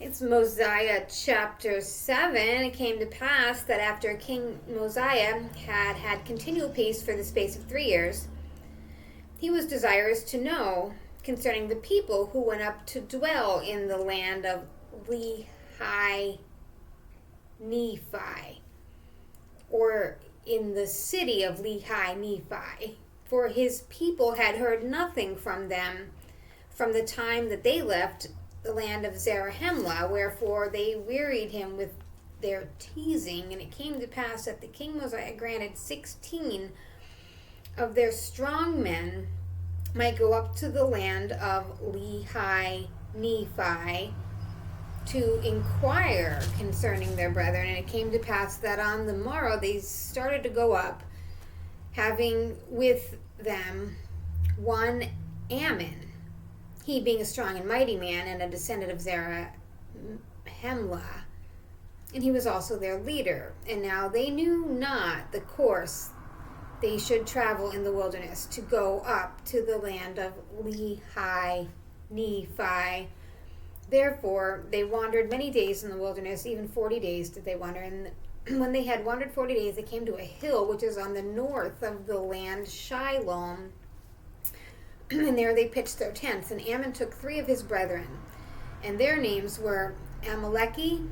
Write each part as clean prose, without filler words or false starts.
It's Mosiah chapter 7. It came to pass that after King Mosiah had continual peace for the space of 3 years, he was desirous to know concerning the people who went up to dwell in the land of Lehi, NEPHI, or in the city of Lehi, NEPHI. For his people had heard nothing from them from the time that they left the land of Zarahemla, wherefore they wearied him with their teasing. And it came to pass that the king Mosiah granted 16 of their strong men might go up to the land of Lehi Nephi to inquire concerning their brethren. And it came to pass that on the morrow they started to go up, having with them one Ammon, he being a strong and mighty man and a descendant of Zarahemla, and he was also their leader. And now they knew not the course they should travel in the wilderness to go up to the land of Lehi Nephi. Therefore they wandered many days in the wilderness, even 40 days did they wander. And when they had wandered 40 days, they came to a hill which is on the north of the land Shiloh, and there they pitched their tents. And Ammon took 3 of his brethren, and their names were Amaleki,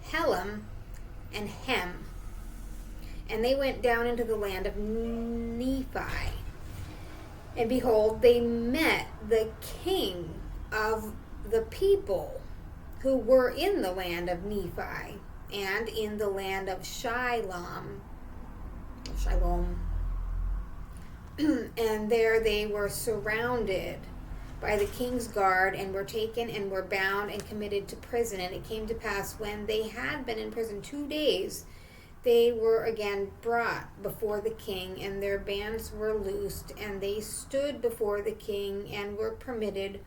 Helam, and Hem. And they went down into the land of Nephi. And behold, they met the king of the people who were in the land of Nephi and in the land of Shiloh. And there they were surrounded by the king's guard, and were taken and were bound and committed to prison. And it came to pass, when they had been in prison 2 days, they were again brought before the king, and their bands were loosed, and they stood before the king, and were permitted,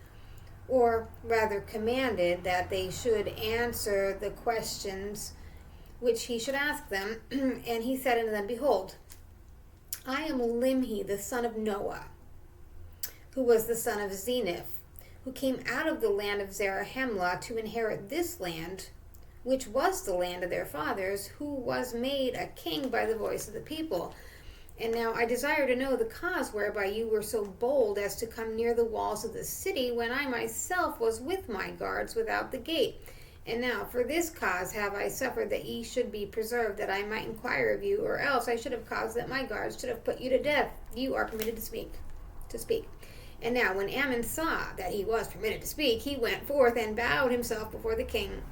or rather commanded, that they should answer the questions which he should ask them. And he said unto them, Behold, I am Limhi, the son of Noah, who was the son of Zeniph, who came out of the land of Zarahemla to inherit this land, which was the land of their fathers, who was made a king by the voice of the people. And now I desire to know the cause whereby you were so bold as to come near the walls of the city, when I myself was with my guards without the gate. And now for this cause have I suffered that ye should be preserved, that I might inquire of you, or else I should have caused that my guards should have put you to death. You are permitted to speak. And now when Ammon saw that he was permitted to speak, he went forth and bowed himself before the king.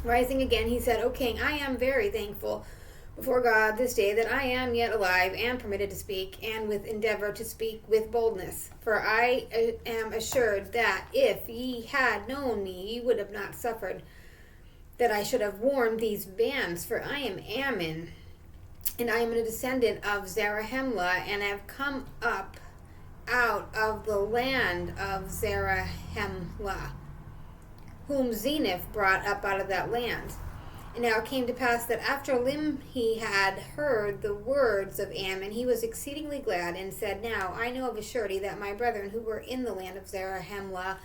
Rising again, he said, O king, I am very thankful before God this day that I am yet alive and permitted to speak, and with endeavor to speak with boldness. For I am assured that if ye had known me, ye would have not suffered that I should have worn these bands. For I am Ammon, and I am a descendant of Zarahemla, and have come up out of the land of Zarahemla, whom Zeniph brought up out of that land. And now it came to pass that after Limhi had heard the words of Ammon, he was exceedingly glad, and said, Now I know of a surety that my brethren who were in the land of Zarahemla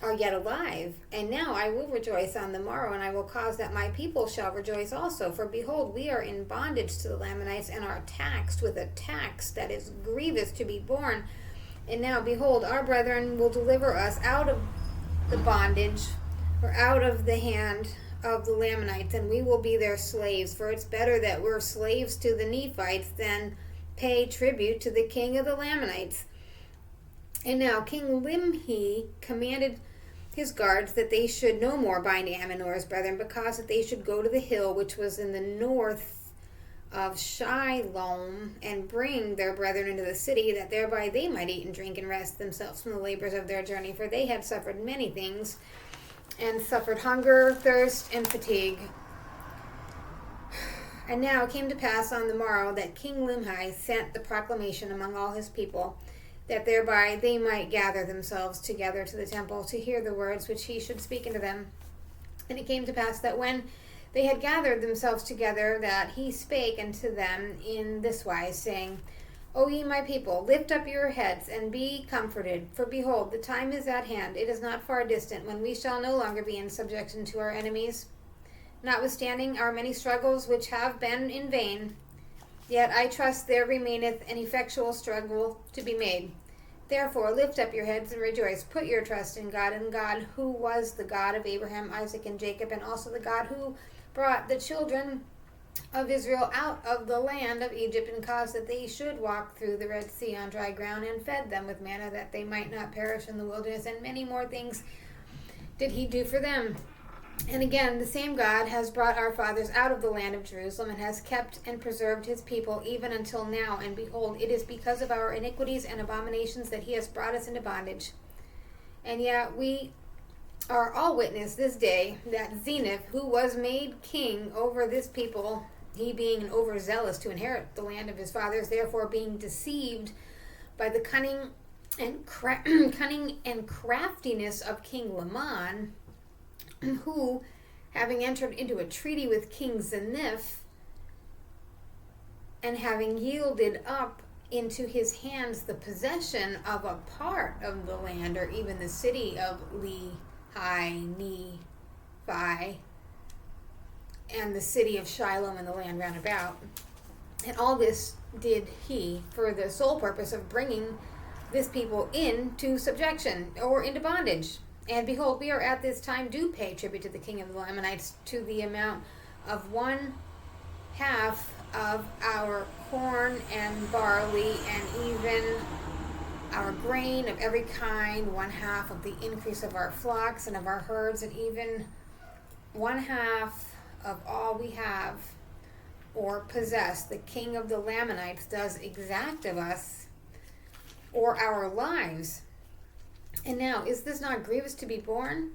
are yet alive. And now I will rejoice on the morrow, and I will cause that my people shall rejoice also. For behold, we are in bondage to the Lamanites, and are taxed with a tax that is grievous to be borne. And now behold, our brethren will deliver us out of the bondage, or out of the hand of the Lamanites, and we will be their slaves. For it's better that we're slaves to the Nephites than pay tribute to the king of the Lamanites. And now King Limhi commanded his guards that they should no more bind Ammon or his brethren, because that they should go to the hill which was in the north of Shiloh, and bring their brethren into the city, that thereby they might eat and drink and rest themselves from the labors of their journey. For they had suffered many things, and suffered hunger, thirst, and fatigue. And now it came to pass on the morrow that King Limhi sent the proclamation among all his people, that thereby they might gather themselves together to the temple to hear the words which he should speak unto them. And it came to pass that when they had gathered themselves together, that he spake unto them in this wise, saying, O ye my people, lift up your heads and be comforted. For behold, the time is at hand. It is not far distant when we shall no longer be in subjection to our enemies. Notwithstanding our many struggles which have been in vain, yet I trust there remaineth an effectual struggle to be made. Therefore lift up your heads and rejoice. Put your trust in God who was the God of Abraham, Isaac, and Jacob, and also the God who brought the children of Israel out of the land of Egypt, and caused that they should walk through the Red Sea on dry ground, and fed them with manna, that they might not perish in the wilderness. And many more things did he do for them. And again, the same God has brought our fathers out of the land of Jerusalem, and has kept and preserved his people even until now. And behold, it is because of our iniquities and abominations that he has brought us into bondage. And yet we are all witness this day that Zenith, who was made king over this people, he being overzealous to inherit the land of his fathers, therefore being deceived by the cunning and craftiness of King Limhi, who, having entered into a treaty with King Zenith, and having yielded up into his hands the possession of a part of the land, or even the city of Lehi, NEPHI, and the city of Shiloh and the land round about. And all this did he for the sole purpose of bringing this people into subjection, or into bondage. And behold, we are at this time do pay tribute to the king of the lamanites to the amount of 1/2 of our corn and barley, and even our grain of every kind, 1/2 of the increase of our flocks and of our herds, and even 1/2 of all we have or possess. The king of the Lamanites does exact of us, or our lives. And now, is this not grievous to be borne?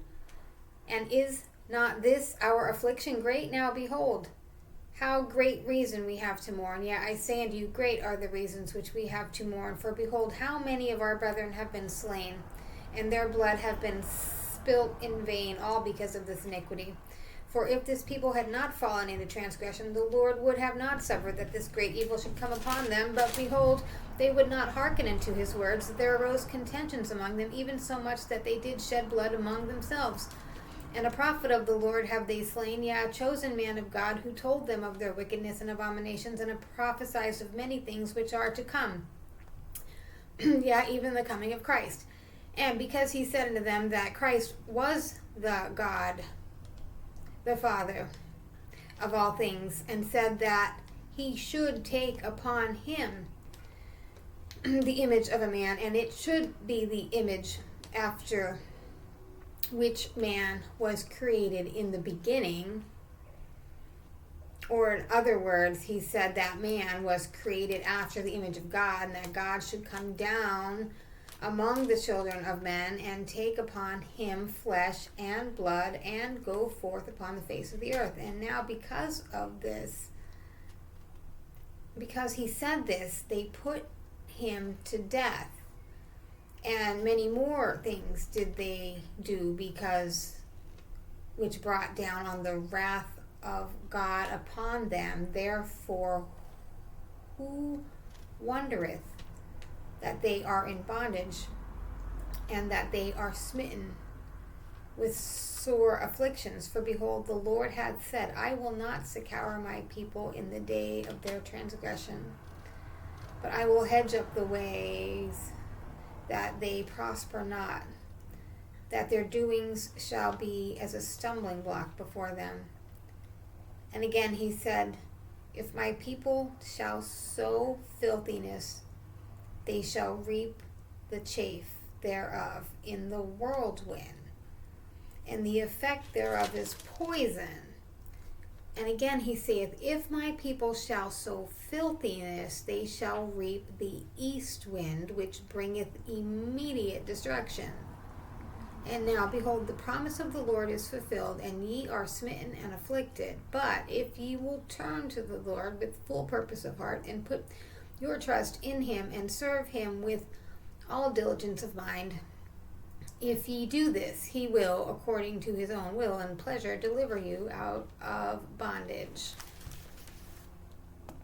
And is not this our affliction great? Now behold, how great reason we have to mourn. Yea, I say unto you, great are the reasons which we have to mourn. For behold, how many of our brethren have been slain, and their blood have been spilt in vain, all because of this iniquity. For if this people had not fallen into transgression, the Lord would have not suffered that this great evil should come upon them. But behold, they would not hearken unto his words. There arose contentions among them, even so much that they did shed blood among themselves. And a prophet of the Lord have they slain, yea, a chosen man of God, who told them of their wickedness and abominations, and prophesied of many things which are to come. Yea, even the coming of Christ. And because he said unto them that Christ was the God, the Father of all things, and said that he should take upon him the image of a man, and it should be the image after which man was created in the beginning. Or in other words, he said that man was created after the image of God, and that God should come down among the children of men and take upon him flesh and blood and go forth upon the face of the earth. And now because of this, because he said this, they put him to death. And many more things did they do, because which brought down on the wrath of God upon them. Therefore, who wondereth that they are in bondage, and that they are smitten with sore afflictions? For behold, the Lord hath said, I will not succour my people in the day of their transgression, but I will hedge up the ways that they prosper not, that their doings shall be as a stumbling block before them. And again he said, if my people shall sow filthiness, they shall reap the chaff thereof in the whirlwind, and the effect thereof is poison. And again he saith, if my people shall sow filthiness, they shall reap the east wind, which bringeth immediate destruction. And now behold, the promise of the Lord is fulfilled, and ye are smitten and afflicted. But if ye will turn to the Lord with full purpose of heart, and put your trust in him, and serve him with all diligence of mind, if ye do this, he will, according to his own will and pleasure, deliver you out of bondage.